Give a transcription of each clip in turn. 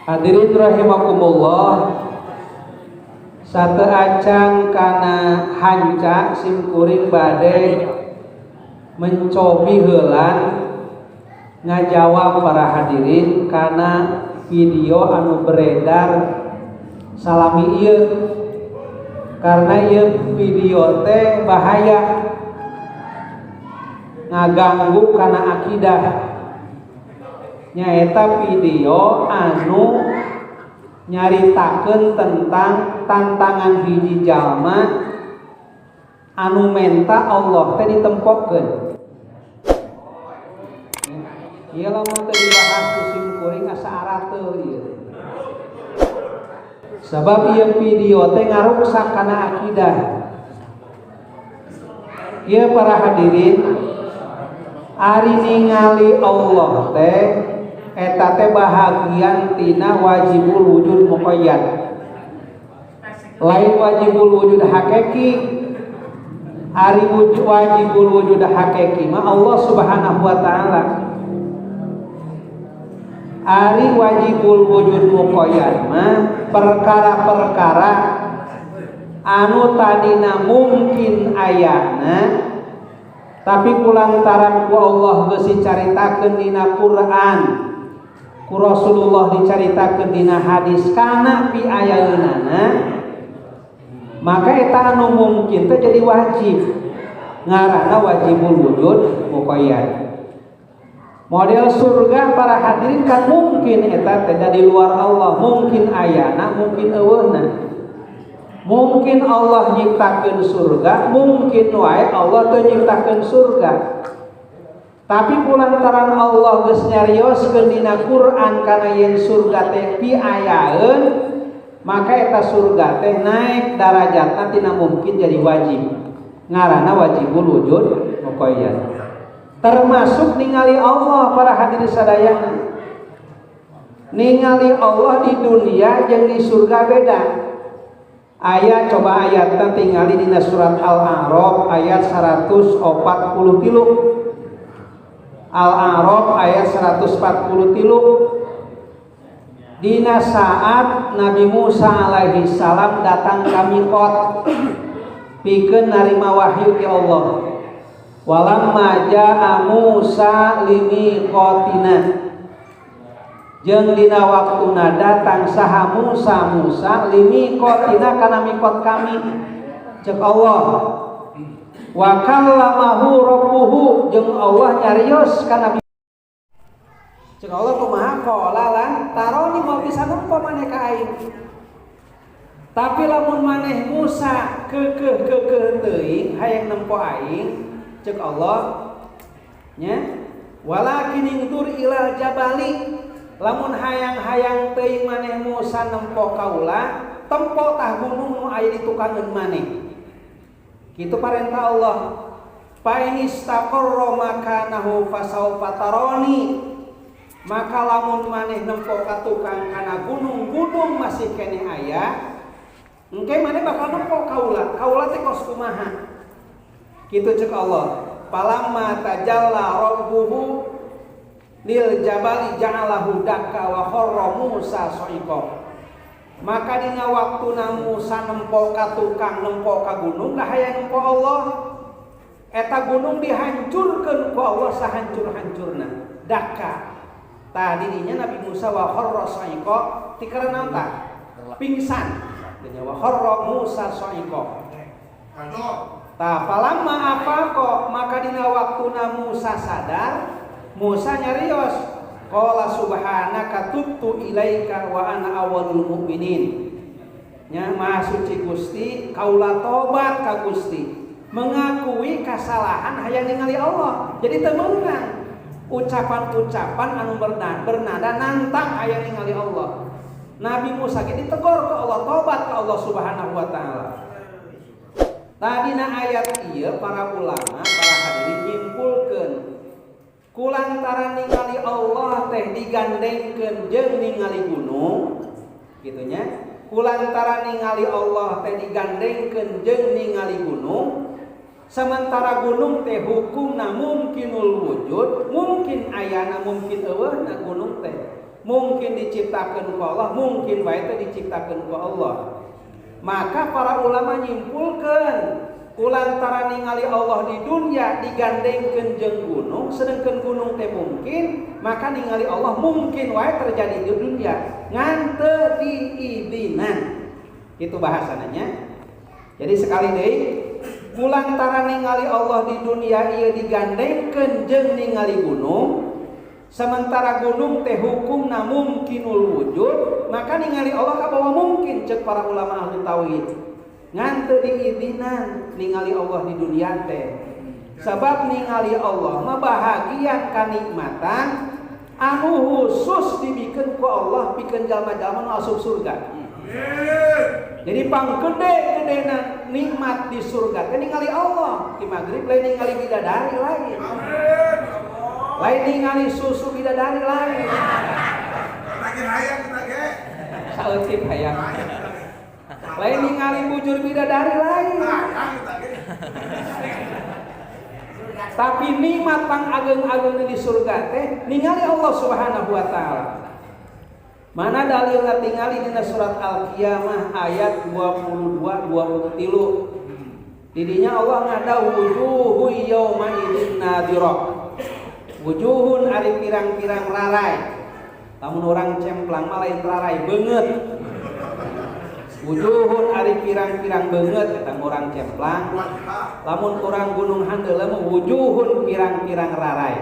Hadirin rahimakumullah, satu acang kana hanca simkuring bade mencobi heula ngajawab para hadirin karena video anu beredar salami ieu, karena ieu video teh bahaya ngaganggu kana akidah. Nyaeta video anu nyaritakeun tentang tantangan hiji jalma anu menta Allah teh ditempokkeun. Ieu lamun teu dibahas kusim kuring asa arateul ieu. Sabab ieu video teh ngaruksak kana akidah. Ieu para hadirin, ari ningali Allah teh eta teh bahagian tina wajibul wujud muqayyad. Lain wajibul wujud hakiki. Ari wajibul wujud hakiki mah Allah Subhanahu wa taala. Ari wajibul wujud muqayyad mah perkara-perkara anu tadina mungkin ayana tapi kulantaran ku Allah geus dicaritakeun dina Quran, ku Rasulullah dicaritakeun dina hadis kana pi ayeunana, maka eta anu mungkin teh jadi wajib. Ngaranna wajibul wujud muqayyad. Model surga para hadirin kan mungkin eta teh di luar Allah, mungkin ayana, mungkin eueuhna. Mungkin Allah nyiptakeun surga, mungkin wae Allah teu nyiptakeun surga. Tapi kulantaran Allah geus nyarioskeun dina Quran kana yen surga teh piayaeun, maka eta surga teh naik darajatna tina mungkin jadi wajib. Ngaranna wajibul wujud muqayyad. Termasuk ningali Allah para hadirin sadayana. Ningali Allah di dunia jeung di surga beda. Ayat coba ayatna tingali dina surat Al-A'raf ayat 143. Al-A'raf ayat 143. Dina saat Nabi Musa alaihi salam datang ka miqat pikeun narima wahyu ti Allah. Walamma jaa Musa limiqatina. Jeung dina waktuna datang saha Musa limiqatina kana miqat kami ceuk Allah. Wa kallamahu rabbuhu, jeung Allah nyarios kana ceuk Allah kumaha qala lan taroni moal bisa nempo maneh ka aing. Tapi lamun maneh Musa keukeuh teuing hayang nempo aing ceuk Allah nya walakin ingdur ilal jabali, lamun hayang-hayang teuing maneh Musa nempo kaula tempo tah gunung nu aya di tukangeun maneh. Kitu parentah Allah. Fa in istaqarra makanahu fasawfa tarani, maka lamun maneh nempo ka tukang kana gunung-gunung masih keneh aya, engke maneh bakal nempo kaula teh kos kumaha. Kitu ceuk Allah. Falamma tajalla rabbuhu lil jabali ja'alahu dakka wa kharra Musa sa'iqa. Maka dina waktuna Musa nempo ka tukang, nempo ka gunung, da hayang nempo Allah, eta gunung dihancurkeun ku Allah sahancur-hancurna. Dakka. Tah didinya Nabi Musa wa kharra sa'iqa tikarenaon tah? Pingsan. Dinya wa kharra Musa sa'iqa. Tah falamma afaqa, maka dina waktuna Musa sadar, Musa nyarios, qala subhanaka tubtu ilaika wa ana awwalul mu'minin. Nya Maha Suci Gusti, kaula tobat ka Gusti, mengakui kesalahan hayang ningali Allah. Jadi teu meunang ucapan-ucapan anu bernada nantang hayang ningali Allah. Nabi Musa ge ditegor ke Allah, tobat ke Allah Subhanahu wa taala. Tadina ayat ieu para ulama, para hadirin nyimpulkeun kulantaran ningali Allah teh digandengkeun jeung ningali gunung, gitunya. Kulantaran ningali Allah teh digandengkeun jeung ningali gunung, sementara gunung teh hukumna mungkinul wujud, mungkin ayana mungkin eueuhna gunung teh. mungkin diciptakan ku Allah, mungkin wae teh diciptakan ku Allah. Maka para ulama nyimpulkeun kulantaran ningali Allah di dunia digandengkeun jeung gunung, sedangkan gunung teh mungkin, maka ningali Allah mungkin wae terjadi di dunia ngan teu diizinan. Itu bahasananya. Jadi sekali deui, kulantaran ningali Allah di dunia ieu digandengkeun jeung ningali gunung, sementara gunung teh hukumna mungkinul wujud, maka ningali Allah kabawa mungkin cek para ulama ahli tauhid. Ngan teu diizinan ningali Allah di dunia teh. Sabab ningali Allah mah bahagia kanikmatan anu khusus dibikeun ku Allah pikeun jalma-jalma nu asup surga. Jadi panggede-gedena nikmat di surga teh ningali Allah. Di magrib lain ningali bidadari lain. Lain ningali susu bidadari lain. Lagi hayang kita ge. Saeutik hayang. Lain ningali bujur bidadari lain. Tapi nikmat pang ageng-ageng di surga teh ningali Allah Subhanahu wa taala. Mana dalilna tingali dina surat Al-Qiyamah ayat 22 23. Didinya Allah ngada wujuhu yauma idzin nadhirah. Wujuhun ari pirang-pirang rarai. Lamun urang cemplang mah lain rarai beungeut. Wujuhun ari pirang-pirang beungeut eta urang cemplang. Lamun urang gunung handeul mah wujuhun pirang-pirang rarai.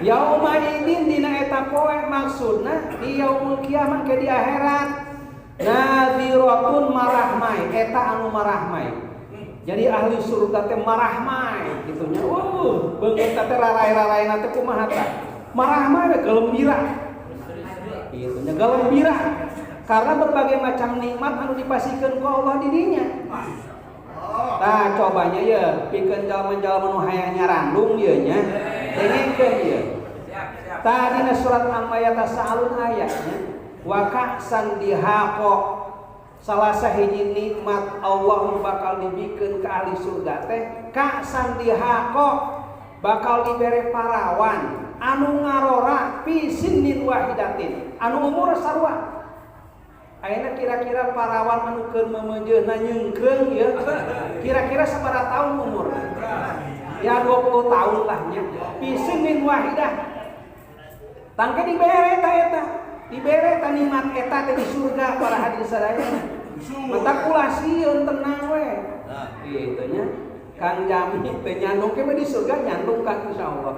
Yauma idzin dina eta poe maksudna di yaumul kiamah ke di akhirat. Nadhiratun marahmai eta anu marahmai. Jadi ahli surga teh marahmai gitunya. Beungeut teh rarai-raraina teh kumaha tah? Marahmai gembira. Gitunya gembira. Karena berbagai macam nikmat anu dipasikeun ku Allah di dinya. Tah cobanya ya pikeun jalma-jalma nu hayang nyarandung ieu nya. Dengekeun ieu. Tah dina surat Al-Maidah tasalun ayatnya wa ka'san dihaqo salah sahiji nikmat Allah bakal dibikeun ka ahli surga teh ka'san dihaqo bakal dibere parawan anu ngarora fi sinnin wahidatin anu umur sarua. Ayeuna kira-kira parawan anu keur memejeuna nyengkeung ieu kira-kira sabaraha tahun umur? Ya 20 tahun lah nya. Fi sinnin wahidah. Tangke dibere ta eta. Dibere ta nikmat eta teh di surga para hadirin sadaya. Mata kula sieun tenang we. Kitu nya. Kang Jami teh nyandung ke di surga nyandung ka insyaallah.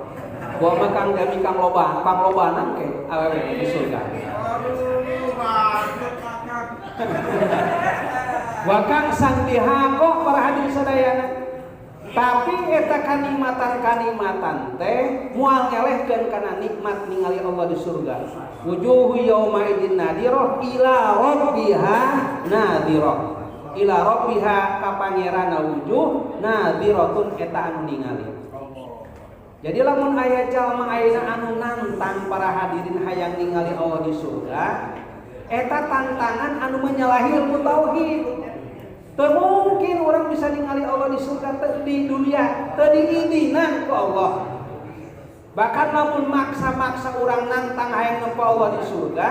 Gua mah Kang Jami Kang lobanan ke awewe di surga. Wa kang sang dihaqo para hadirin sadayana. Tapi eta kanikmatan teh moal ngelehkeun kana nikmat ningali Allah di surga. Wujuhu yauma idzin nadhirah ila rabbiha nadhirah. Ila rabbiha ka pangeranna wujuh nadhiratun eta anu ningali. Jadi lamun aya jalma ayeuna anu nantang para hadirin hayang ningali Allah di surga, eta tantangan anu menyalahi ilmu tauhid. Teu mungkin orang bisa ningali Allah di surga di dunia teu diizinan ku Allah. Bahkan lamun maksa-maksa orang nantang hayang nempo Allah di surga,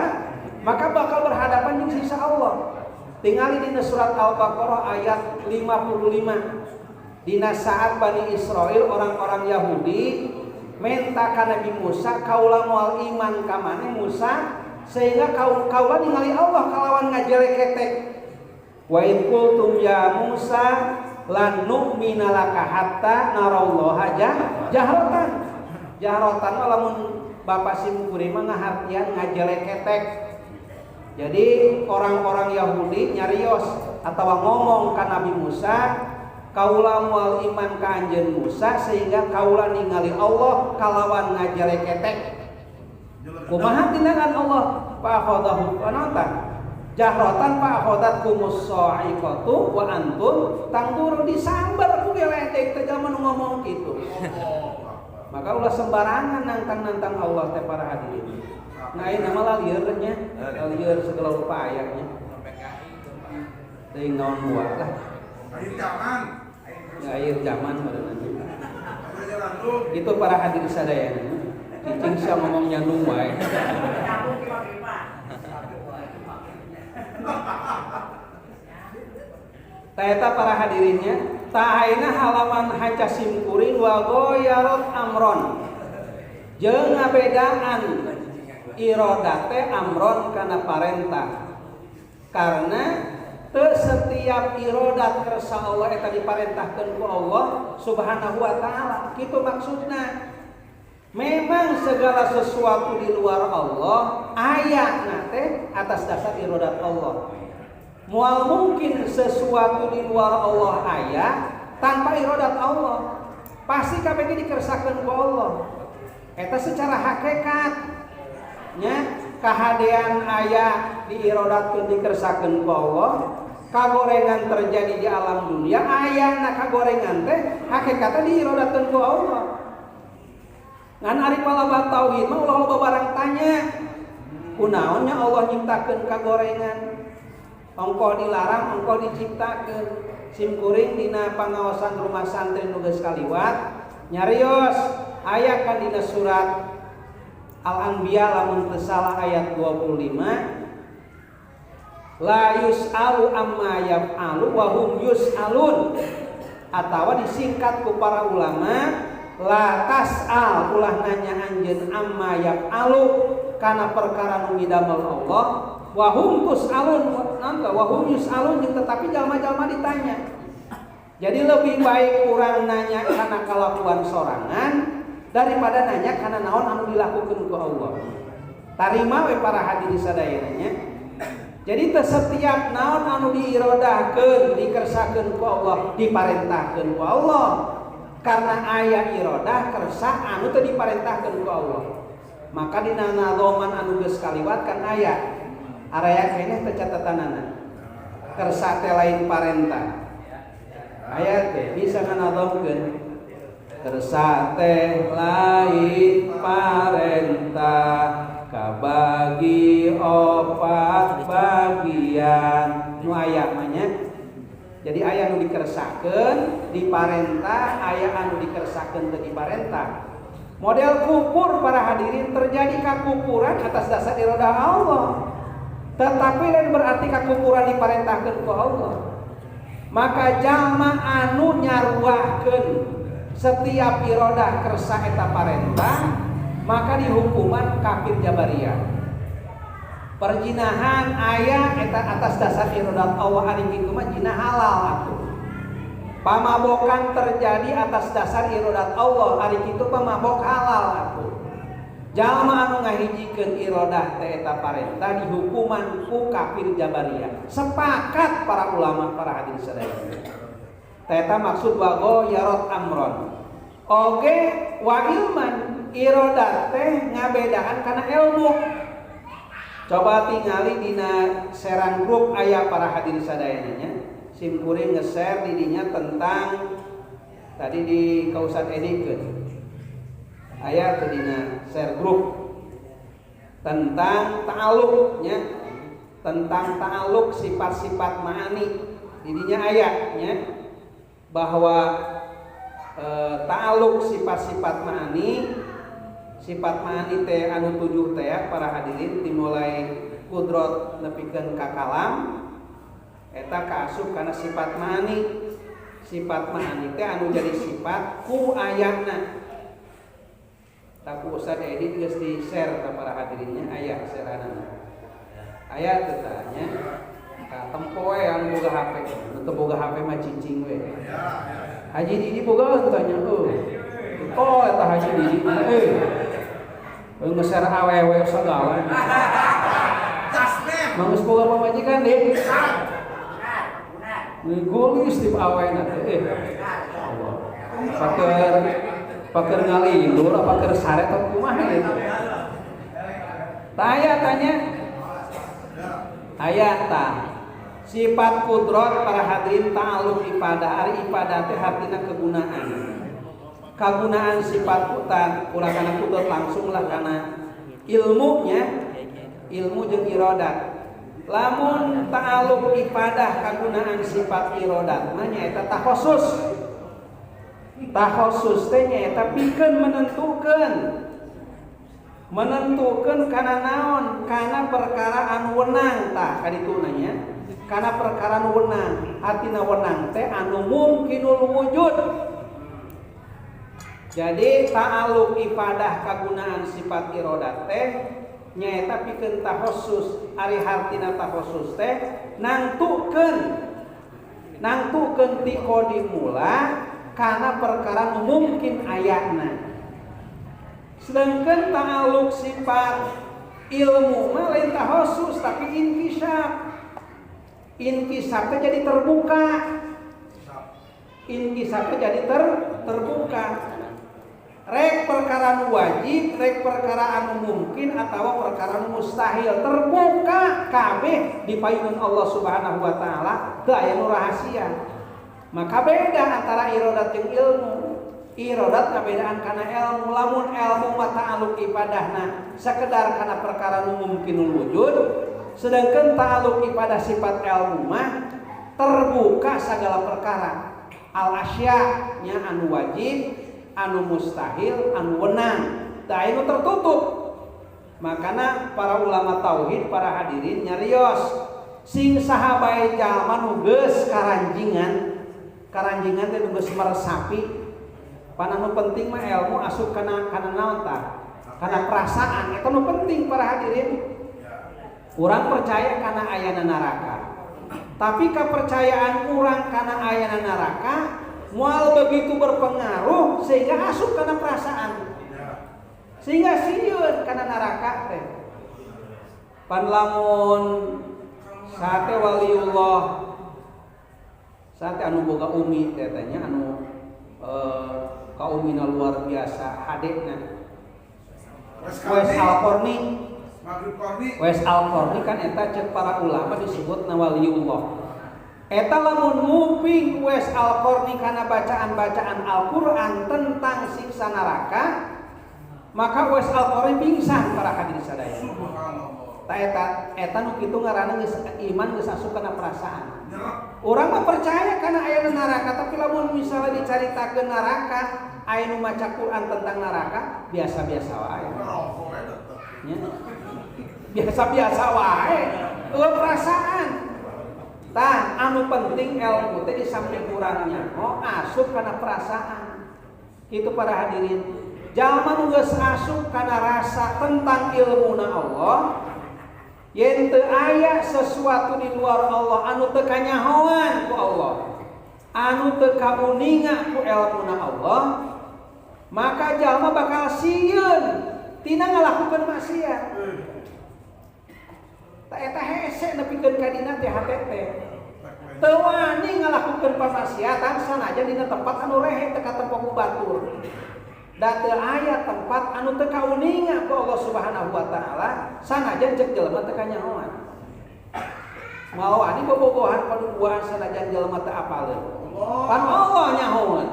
maka bakal berhadapan dengan sisa Allah. Tingali dina surat Al-Baqarah ayat 55. Dina saat Bani Israel orang-orang Yahudi menta ka Nabi Musa kaula moal iman ka maneh Musa sehingga kaula ningali Allah kalawan ngajeleketek. Wa in qultum ya Musa lan nu'mina laka hatta narallaha jahratan. Jahratan lamun Bapak Simukuri mah ngahartian ngajeleketek. Jadi orang-orang Yahudi nyarios atawa ngomong ka Nabi Musa, kaula moal iman ka anjeun Musa sehingga kaula ningali Allah kalawan ngajeleketek. Kumaha tindakan Allah? Fa khadahu qanata. Jahratan fa akhadatkumus sa'iqatu wa antum tangdur disambar ku geledeg teh jaman ngomong kitu. Maka ulah sembarangan nantang-nantang Allah teh para hadirin. Nah ieu nama lalieur nya, lalieur segala rupa ayatnya. Teuing naon buat lah. Akhir zaman. Ya akhir zaman baru nanti. Itu para hadirin sadayana. Cicing sia ngomongnya nu wae. Taeta para hadirinnya, tahaina halaman haca simkuring wa goyarot amron. Jeung ngabedaan irodat teh amron kana parentah. Karena teu setiap irodat kersa Allah eta diparentahkeun ku Allah Subhanahu wa taala. Kitu maksudna. Memang segala sesuatu di luar Allah ayatna teh atas dasar irodat Allah. Mual mungkin sesuatu di luar Allah ayat tanpa irodat Allah. Pasti kabeh dikersakeun ku Allah. Eta secara hakikat nya kahadean aya diirodatkeun dikersakeun ku Allah. Kagorengan terjadi di alam dunia ayana kagorengan teh hakikatna diirodatkeun ku Allah. Ngan ari palabah tauhid mah ulah loba barang tanya. Kunaonnya Allah nyiptakeun kagorengan? Ongko dilarang, ongko diciptakeun. Simkuring dina pangaosan rumah santri nu geus kaliwat nyarios aya kan dina surat Al-Anbiya lamun teu salah ayat 25 la yus'alu amma yaf'alu wa hum yus'alun, atawa disingkat ku para ulama la tas'al ulah nanya anjeun amma yaf'alu kana perkara nu ngidamel Allah wa hum tus'alun wa hum yus'alun, tetapi jalma-jalma ditanya. Jadi lebih baik kurang nanya kana kalakuan sorangan daripada nanya kana naon anu dilakukeun ku Allah. Tarima we para hadirin sadayananya. Jadi teu setiap naon anu diirodahkeun dikersakeun ku Allah diparentahkeun ku Allah. Karena aya irodah kersa anu teu diparentahkeun ku Allah. Maka dina nazoman anu geus kaliwat kan aya araya keneh teu catatanana. Kersa teh lain parentah. Aya teh bisa nganadongkeun kersa teh lain parentah kabagi opat bagian nu aya mah nya. Jadi aya nu dikersakeun diparentah, aya anu dikersakeun teu diparentah. Model kufur para hadirin terjadi kakufuran atas dasar irodah Allah. Tetapi lain berarti kakufuran diparentahkeun ku Allah. Maka jalma anu nyaruahkeun setiap irodah kersa eta parentah maka dihukuman kafir jabariyah. Perjinahan aya eta atas dasar irodat Allah ari kitu mah jina halal atuh. Pamabokan terjadi atas dasar irodat Allah ari kitu pamabok halal atuh. Jalma anu ngahijikeun irodah teh eta parentah dihukuman ku kafir jabariyah. Sepakat para ulama para hadirin sadaya. Eta maksud wago yarot amron. Oge wa ilman irodah teh ngabedaan kana ilmu. Coba tingali dina seran grup aya para hadirin sadayana. Simkuring nge-share didinya tentang tadi di kausan edikeun. Aya teh dina share grup tentang ta'alluqnya, tentang ta'alluq sifat-sifat ma'ani. Didinya ayatnya bahwa ta'alluq sifat-sifat ma'ani, sifat ma'ani teh anu tujuh teh ya para hadirin dimulai kudrat nepikeun ka kalam eta kaasup kana sifat ma'ani. Sifat ma'ani teh anu jadi sifat ku ayatna. Tapi Ustaz Edi geus di-share ka para hadirinnya aya shareanana. Aya teh tanya ka tempo we anu boga HP, nu teu boga HP mah cicing we. Haji Didi boga tanya oh eta Haji Didi nge-share awewe sagala. Manggus boga pamajikan deh. Gulis tip awena teh. Paker ngalidur apa keur sare atau kumaha itu. Tanya ayat ta sifat kudrat para hadirin ta'alluq ibadah ari ibadah teh artina kegunaan. Kagunaan sifat kutan ulah kana kudrat langsung lah kana ilmunya, ilmu jeung iradat. Lamun ta'alluq ibadah kagunaan sifat iradat mah nyaeta takhusus. Takhosus teh nyaeta pikeun menentukeun kana naon, kana perkara anu wenang tah kaditu nanya. Kana perkara anu wenang, hatina wenang teh anu mungkinul wujud. Jadi ta'alluq ibadah kagunaan sifat iradat teh nyaeta pikeun takhosus, ari hartina takhosus teh nangtukeun ti qadimula kana perkara nu mungkin ayana. Sedangkan ta'alluq sifat ilmu mah lain takhosus tapi inkisaf. Inkisaf teh jadi terbuka. Inkisaf teh jadi terbuka. Rek perkara nu wajib, rek perkara anu mungkin atawa perkara anu mustahil terbuka kabeh di payungan Allah Subhanahu wa taala, teu aya nu rahasia. Maka beda antara iradat jeung ilmu. Iradat ngabedaan kana ilmu, lamun ilmu mah ta'alluq ibadahna sakedar kana perkara nu mungkinul wujud, sedangkan ta'alluq ibadah sifat ilmu mah terbuka segala perkara. Al-asya nya anu wajib, anu mustahil, anu wenang, tah anu tertutup. Makana para ulama tauhid, para hadirin nyarios sing saha bae jalma nu geus karanjingan teh nu geus meresapi. Pananu penting mah ilmu asup kana naon tah? Kana perasaan eta nu penting para hadirin. Urang percaya kana ayana neraka. Tapi kepercayaan urang kana ayana neraka moal begitu berpengaruh sehingga asup kana perasaan. Sehingga sieun kana neraka teh. Pan lamun sate waliullah sate anu boga umi teh tanya anu kaumina luar biasa hadekna Wes Al-Qarni kan eta cek para ulama disebut waliullah. Eta lamun nguping Wes Al-Qarni kana bacaan-bacaan Al-Qur'an tentang siksa neraka, maka Wes Al-Qarni pingsan para hadirin sadaya. Ta eta nu kitu ngaranna geus iman geus asup kana perasaan. Urang mah percaya kana aya neraka, tapi lamun misalnya dicaritakeun neraka, aya nu maca Quran tentang neraka, biasa-biasa wae. Nya. Biasa-biasa wae. Eueuh perasaan. Tah anu penting ilmu teh di samping urangnya asup kana perasaan. Itu para hadirin. Jalma nu geus asup kana rasa tentang ilmuna Allah, yen teu aya sesuatu di luar Allah anu teu kanyahoan ku Allah, anu teu kauninga ku ilmuna Allah, maka jalma bakal sieun tina ngalakukeun maksiat. Ta eta hese nepikeun ka dina teh HTT. Teu wani ngalakukeun pamaksiatan sanajan dina tempat anu rehe teu katempo ku batur. Da teu aya tempat anu teu kauninga ku Allah Subhanahu wa taala sanajan cek jelema teu kanyahoan. Mau ani bobogohan padukuhan sanajan jelema teu apaleun. Pan Allah nyahoan.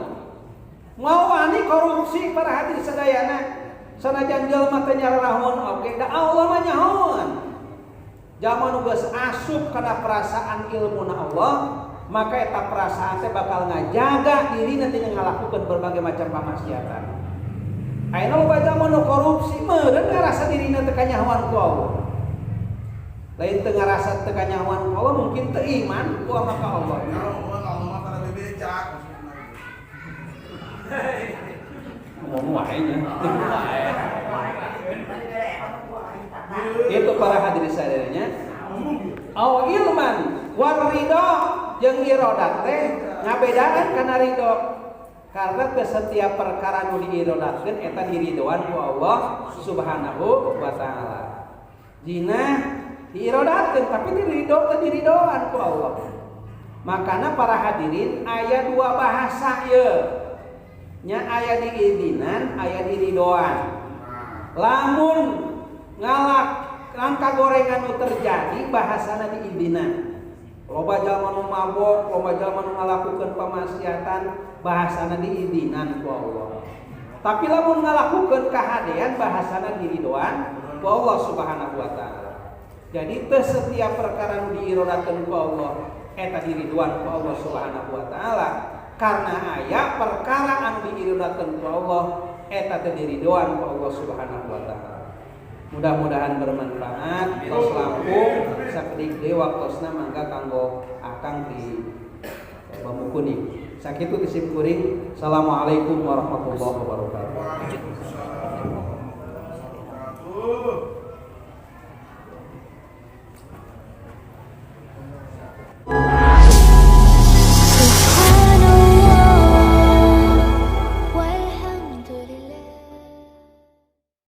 Mau ani korupsi para hadirin sadayana sanajan jelema teu nyararahun oge da Allah mah nyahoan. Jalma nu geus asup kana perasaan ilmuna Allah, maka eta perasaan teh bakal ngajaga diri nanti ngalakukeun berbagai macam pamaksiatan. Ayeuna loba jalma nu korupsi meureun ngarasa dirina teu kanyahoan ku Allah. Lain teu ngarasa teu kanyahoan ku Allah mungkin teu iman ku ka Allah. Ya Allah mah kada bebejak. Ngomong wae nya. Itu para hadirin sadayana. Au ilman war ridha jeung iradat teh ngabedaan kana ridho. Karena ke setiap perkara nu diirodatkeun eta diridoan ku Allah Subhanahu wa taala. Dina diirodatkeun tapi diridho teh diridoan ku Allah. Makana para hadirin aya dua bahasa ye. Nya aya diidinan, aya diridoan. Lamun ngalak rangka gorengan nu terjadi bahasana diidinan. Loba jalma nu mabok, loba jalma nu ngalakukeun pamaksiatan, bahasana diidinan ku Allah. Tapi lamun ngalakukeun kahadean bahasana diridoan ku Allah Subhanahu wa taala. Jadi teu setiap perkara nu diirodakeun ku Allah eta diridoan ku Allah Subhanahu wa taala. karena aya perkara anu diiridhokeun ku Allah eta teh diridoan ku Allah Subhanahu wa taala. Mudah-mudahan bermanfaat. Tos lampung sakedik deui waktosna mangga kanggo akang di bambu kuning. Sakitu kisim kuring. Assalamualaikum warahmatullahi wabarakatuh.